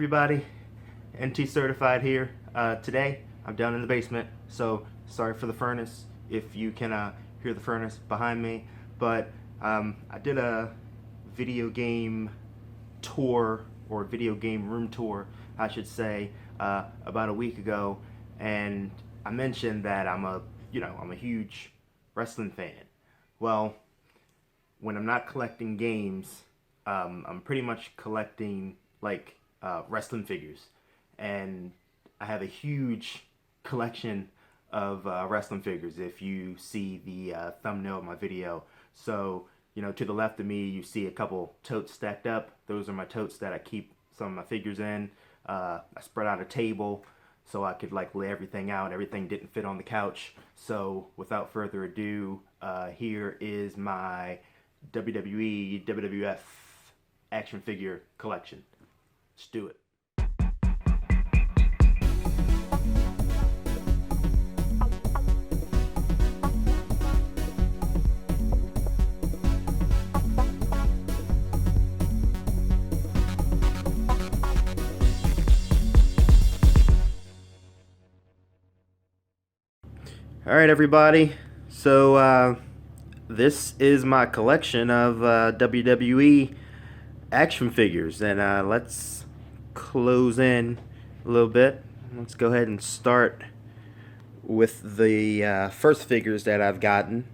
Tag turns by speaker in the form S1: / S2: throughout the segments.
S1: everybody, NTCertified here. Today I'm down in the basement, so sorry for the furnace if you can hear the furnace behind me, but I did a video game tour, or video game room tour I should say, about a week ago, and I mentioned that I'm a huge wrestling fan. Well, when I'm not collecting games, I'm pretty much collecting like wrestling figures, and I have a huge collection of wrestling figures. If you see the thumbnail of my video, so to the left of me you see a couple totes stacked up. Those are my totes that I keep some of my figures in. I spread out a table so I could like lay everything out. Everything didn't fit on the couch. So without further ado, here is my WWE WWF action figure collection. Let's do it. Alright everybody, so this is my collection of WWE action figures, and let's close in a little bit. Let's go ahead and start with the first figures that I've gotten.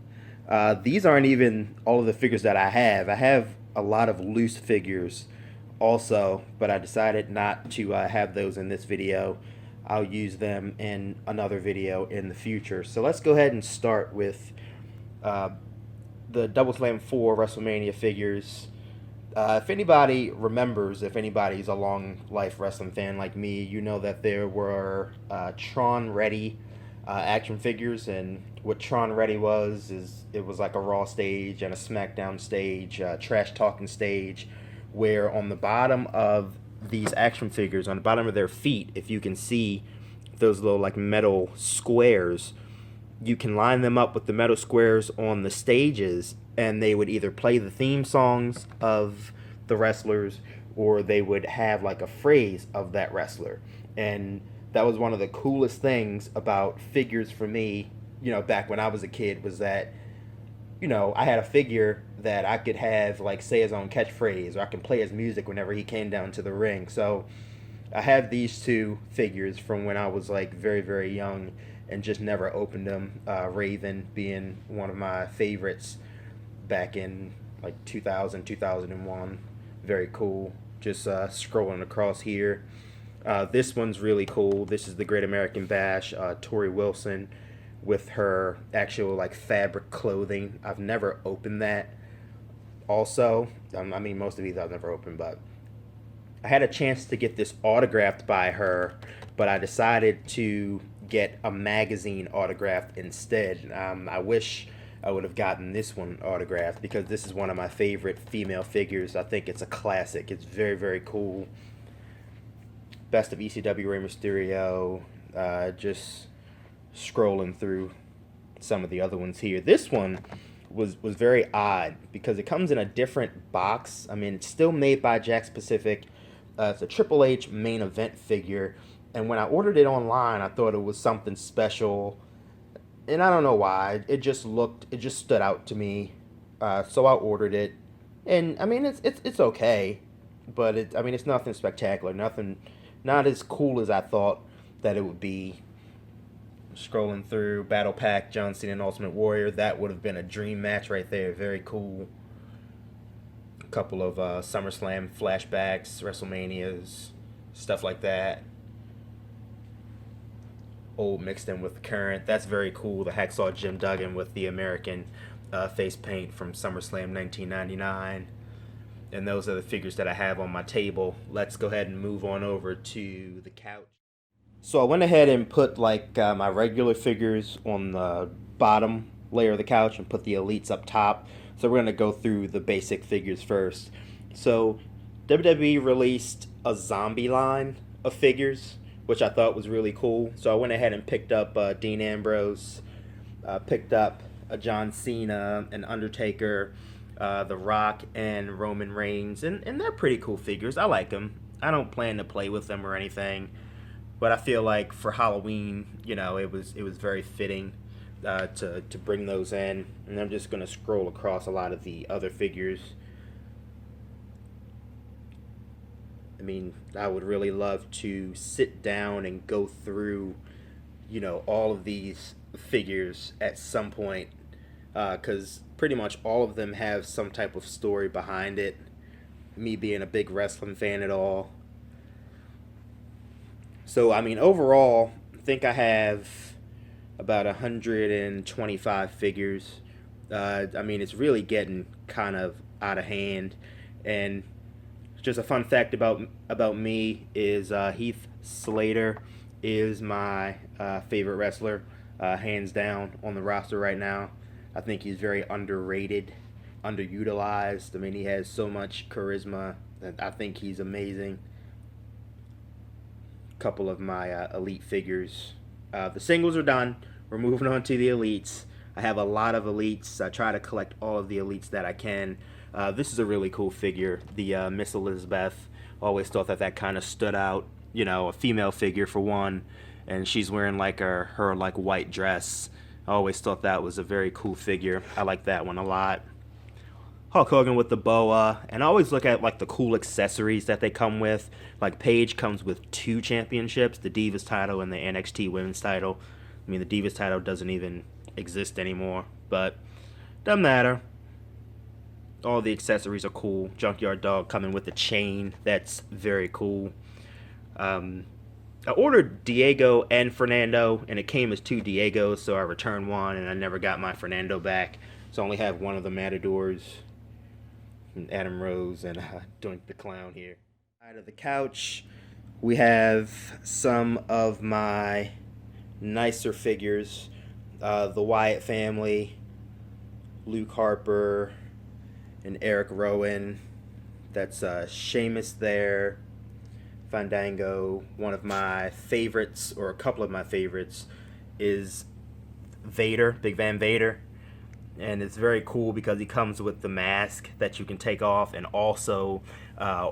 S1: These aren't even all of the figures that I have. I have a lot of loose figures also, but I decided not to have those in this video. I'll use them in another video in the future. So let's go ahead and start with the Double Slam 4 WrestleMania figures. If anybody remembers, if anybody's a long life wrestling fan like me, you know that there were Tron Ready action figures, and what Tron Ready was is it was like a Raw stage and a SmackDown stage, trash talking stage, where on the bottom of these action figures, on the bottom of their feet, if you can see those little like metal squares, you can line them up with the metal squares on the stages, and they would either play the theme songs of the wrestlers, or they would have like a phrase of that wrestler. And that was one of the coolest things about figures for me, back when I was a kid, was that I had a figure that I could have, like, say his own catchphrase, or I can play his music whenever he came down to the ring. So I have these two figures from when I was, like, very, very young and just never opened them. Raven being one of my favorites back in, like, 2000, 2001. Very cool. Just scrolling across here. This one's really cool. This is the Great American Bash, Torrie Wilson, with her actual like fabric clothing. I've never opened that. Also, I mean, most of these I've never opened, but I had a chance to get this autographed by her, but I decided to get a magazine autographed instead. I wish I would have gotten this one autographed, because this is one of my favorite female figures. I think it's a classic. It's very, very cool. Best of ECW Rey Mysterio. Just scrolling through some of the other ones here. This one was very odd because it comes in a different box. I mean, it's still made by Jakks Pacific. It's a Triple H main event figure, and when I ordered it online, I thought it was something special, and I don't know why. It just stood out to me, so I ordered it. And I mean, it's okay, but it's nothing spectacular, not as cool as I thought that it would be. Scrolling through Battle Pack, John Cena and Ultimate Warrior. That would have been a dream match right there. Very cool. A couple of SummerSlam flashbacks, WrestleManias, stuff like that. Old mixed in with the current. That's very cool. The Hacksaw Jim Duggan with the American face paint from SummerSlam 1999. And those are the figures that I have on my table. Let's go ahead and move on over to the couch. So I went ahead and put like my regular figures on the bottom layer of the couch and put the elites up top. So we're going to go through the basic figures first. So WWE released a zombie line of figures, which I thought was really cool. So I went ahead and picked up Dean Ambrose, picked up a John Cena, an Undertaker, The Rock, and Roman Reigns. And they're pretty cool figures. I like them. I don't plan to play with them or anything, but I feel like for Halloween, it was very fitting to bring those in. And I'm just gonna scroll across a lot of the other figures. I mean, I would really love to sit down and go through, all of these figures at some point, because pretty much all of them have some type of story behind it. Me being a big wrestling fan at all. So, I mean, overall, I think I have about 125 figures. I mean, it's really getting kind of out of hand. And just a fun fact about me is Heath Slater is my favorite wrestler, hands down, on the roster right now. I think he's very underrated, underutilized. I mean, he has so much charisma. And I think he's amazing. Couple of my elite figures. The singles are done. We're moving on to the elites. I have a lot of elites. I try to collect all of the elites that I can. This is a really cool figure, the Miss Elizabeth. Always thought that kind of stood out. A female figure for one, and she's wearing like her like white dress. I always thought that was a very cool figure. I like that one a lot. Hulk Hogan with the boa, and I always look at like the cool accessories that they come with. Like Paige comes with 2 championships, the Divas title and the NXT Women's title. I mean, the Divas title doesn't even exist anymore, but doesn't matter. All the accessories are cool. Junkyard Dog coming with a chain. That's very cool. I ordered Diego and Fernando, and it came as 2 Diegos, so I returned one, and I never got my Fernando back. So I only have one of the Matadors, and Adam Rose, and Doink the Clown here. Side of the couch, we have some of my nicer figures. The Wyatt family, Luke Harper, and Eric Rowan. That's Sheamus there. Fandango. One of my favorites, or a couple of my favorites, is Vader, Big Van Vader. And it's very cool because he comes with the mask that you can take off, and also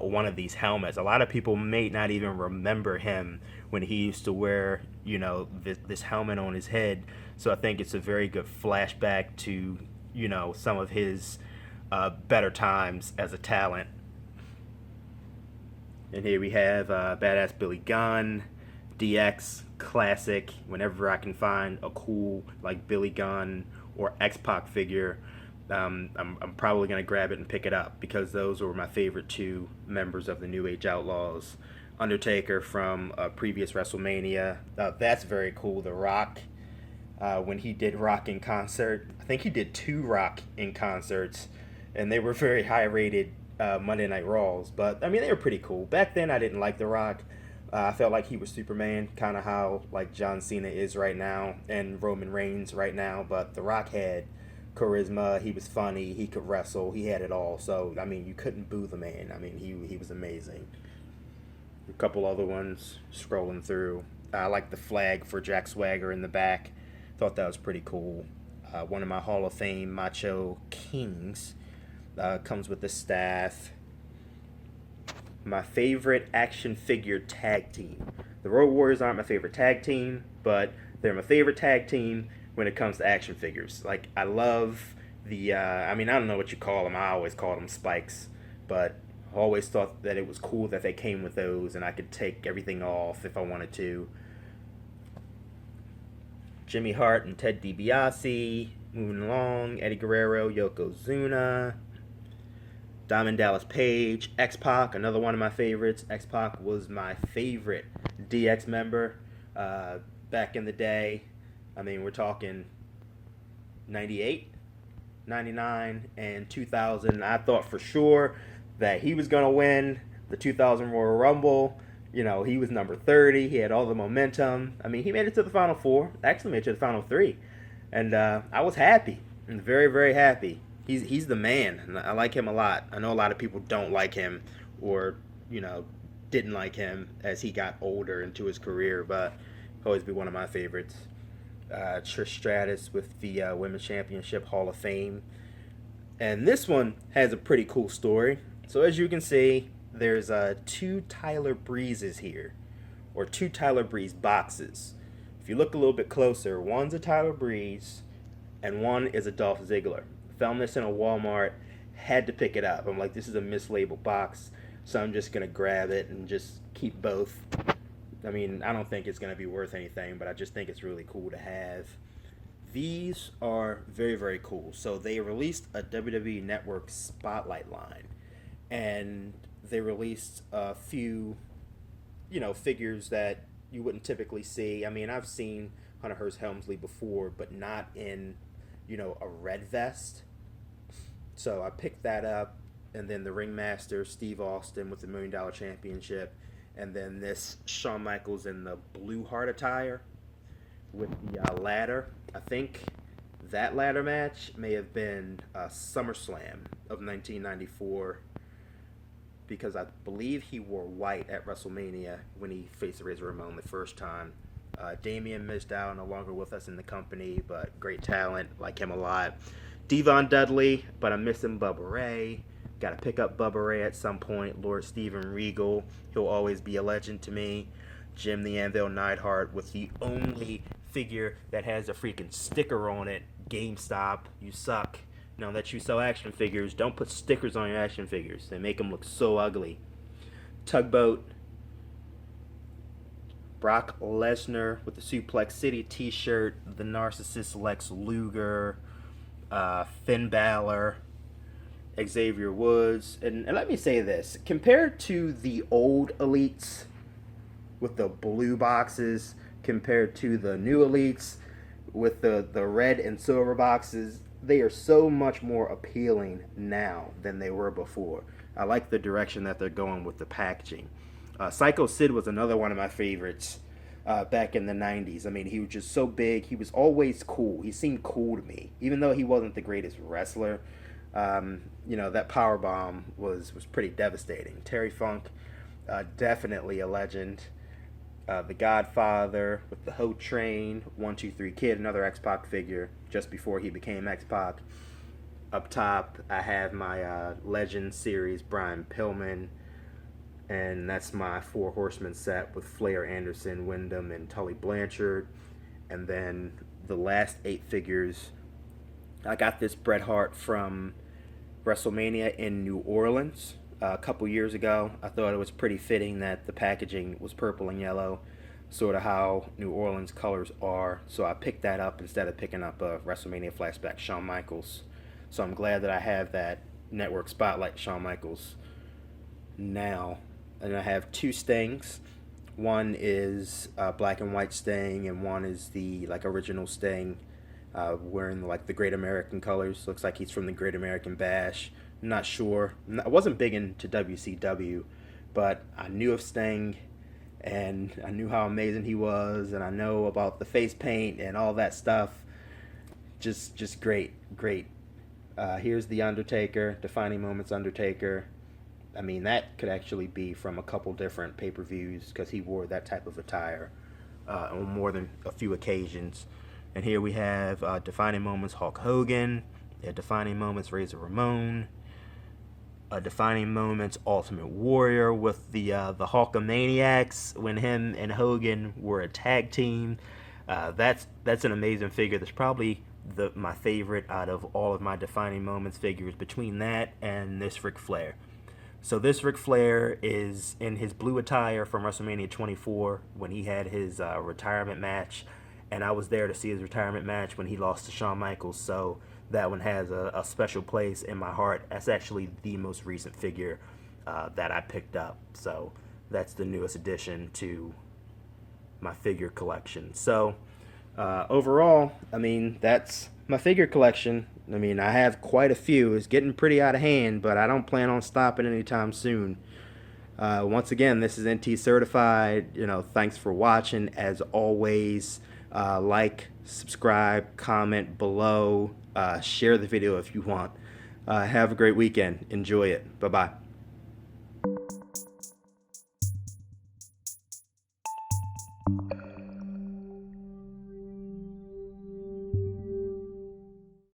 S1: one of these helmets. A lot of people may not even remember him when he used to wear, this helmet on his head. So I think it's a very good flashback to, some of his better times as a talent. And here we have Badass Billy Gunn, DX, classic. Whenever I can find a cool like Billy Gunn or X-Pac figure, I'm probably going to grab it and pick it up, because those were my favorite 2 members of the New Age Outlaws. Undertaker from a previous WrestleMania. That's very cool. The Rock, when he did Rock in concert. I think he did 2 Rock in concerts, and they were very high rated Monday Night Raws. But, I mean, they were pretty cool. Back then, I didn't like The Rock. I felt like he was Superman, kind of how like John Cena is right now and Roman Reigns right now. But The Rock had charisma. He was funny. He could wrestle. He had it all. So, I mean, you couldn't boo the man. I mean, he was amazing. A couple other ones scrolling through. I like the flag for Jack Swagger in the back. Thought that was pretty cool. One of my Hall of Fame Macho Kings comes with the staff. My favorite action figure tag team. The Road Warriors aren't my favorite tag team, but they're my favorite tag team when it comes to action figures. Like, I love the, I don't know what you call them. I always call them spikes, but I always thought that it was cool that they came with those and I could take everything off if I wanted to. Jimmy Hart and Ted DiBiase. Moving along. Eddie Guerrero, Yokozuna. Diamond Dallas Page, X-Pac, another one of my favorites. X-Pac was my favorite DX member back in the day. I mean, we're talking 98, 99, and 2000. I thought for sure that he was going to win the 2000 Royal Rumble. He was number 30. He had all the momentum. I mean, he made it to the Final 4. Actually made it to the Final 3. And I was happy. And very, very happy. He's the man, and I like him a lot. I know a lot of people don't like him, or didn't like him as he got older into his career, but he'll always be one of my favorites. Trish Stratus with the Women's Championship Hall of Fame, and this one has a pretty cool story. So as you can see, there's two Tyler Breezes here, or two Tyler Breeze boxes. If you look a little bit closer, one's a Tyler Breeze, and one is a Dolph Ziggler. Found this in a Walmart, had to pick it up. I'm like, this is a mislabeled box, so I'm just gonna grab it and just keep both. I mean, I don't think it's gonna be worth anything, but I just think it's really cool to have. These are very, very cool. So they released a WWE Network Spotlight line, and they released a few, figures that you wouldn't typically see. I mean, I've seen Hunter Hearst Helmsley before, but not in, a red vest. So I picked that up, and then the Ringmaster Steve Austin with the $1 Million Championship, and then this Shawn Michaels in the blue heart attire with the ladder. I think that ladder match may have been SummerSlam of 1994, because I believe he wore white at WrestleMania when he faced Razor Ramon the first time. Damien missed out, no longer with us in the company, but great talent, like him a lot. Devon Dudley, but I'm missing Bubba Ray. Got to pick up Bubba Ray at some point. Lord Steven Regal, he'll always be a legend to me. Jim the Anvil Neidhart with the only figure that has a freaking sticker on it. GameStop, you suck. Now that you sell action figures, don't put stickers on your action figures. They make them look so ugly. Tugboat. Brock Lesnar with the Suplex City t-shirt. The Narcissist Lex Luger. Finn Balor. Xavier Woods. And let me say this. Compared to the old Elites with the blue boxes, compared to the new Elites with the red and silver boxes, they are so much more appealing now than they were before. I like the direction that they're going with the packaging. Psycho Sid was another one of my favorites back in the 90s. I mean, he was just so big. He was always cool. He seemed cool to me. Even though he wasn't the greatest wrestler, that powerbomb was pretty devastating. Terry Funk, definitely a legend. The Godfather with the Ho Train, 123 Kid, another X-Pac figure just before he became X-Pac. Up top, I have my Legend Series Brian Pillman, and that's my Four Horsemen set with Flair, Anderson, Wyndham, and Tully Blanchard. And then the last 8 figures, I got this Bret Hart from WrestleMania in New Orleans. A couple years ago. I thought it was pretty fitting that the packaging was purple and yellow, sort of how New Orleans colors are. So I picked that up instead of picking up a WrestleMania flashback Shawn Michaels. So I'm glad that I have that Network Spotlight Shawn Michaels now. And I have 2 Stings. One is black and white Sting, and one is the original Sting, wearing the Great American colors. Looks like he's from the Great American Bash. Not sure. I wasn't big into WCW, but I knew of Sting, and I knew how amazing he was, and I know about the face paint and all that stuff. Just great. Here's the Undertaker, Defining Moments Undertaker. I mean, that could actually be from a couple different pay-per-views, because he wore that type of attire on more than a few occasions. And here we have Defining Moments Hulk Hogan, Defining Moments Razor Ramon, Defining Moments Ultimate Warrior with the Hulkamaniacs when him and Hogan were a tag team. That's an amazing figure. That's probably my favorite out of all of my Defining Moments figures, between that and this Ric Flair. So this Ric Flair is in his blue attire from WrestleMania 24 when he had his retirement match, and I was there to see his retirement match when he lost to Shawn Michaels. So that one has a special place in my heart. That's actually the most recent figure that I picked up. So that's the newest addition to my figure collection. So overall, I mean, that's my figure collection. I mean, I have quite a few. It's getting pretty out of hand, but I don't plan on stopping anytime soon. Once again, this is NTCertified. Thanks for watching. As always, like, subscribe, comment below, share the video if you want. Have a great weekend. Enjoy it. Bye-bye.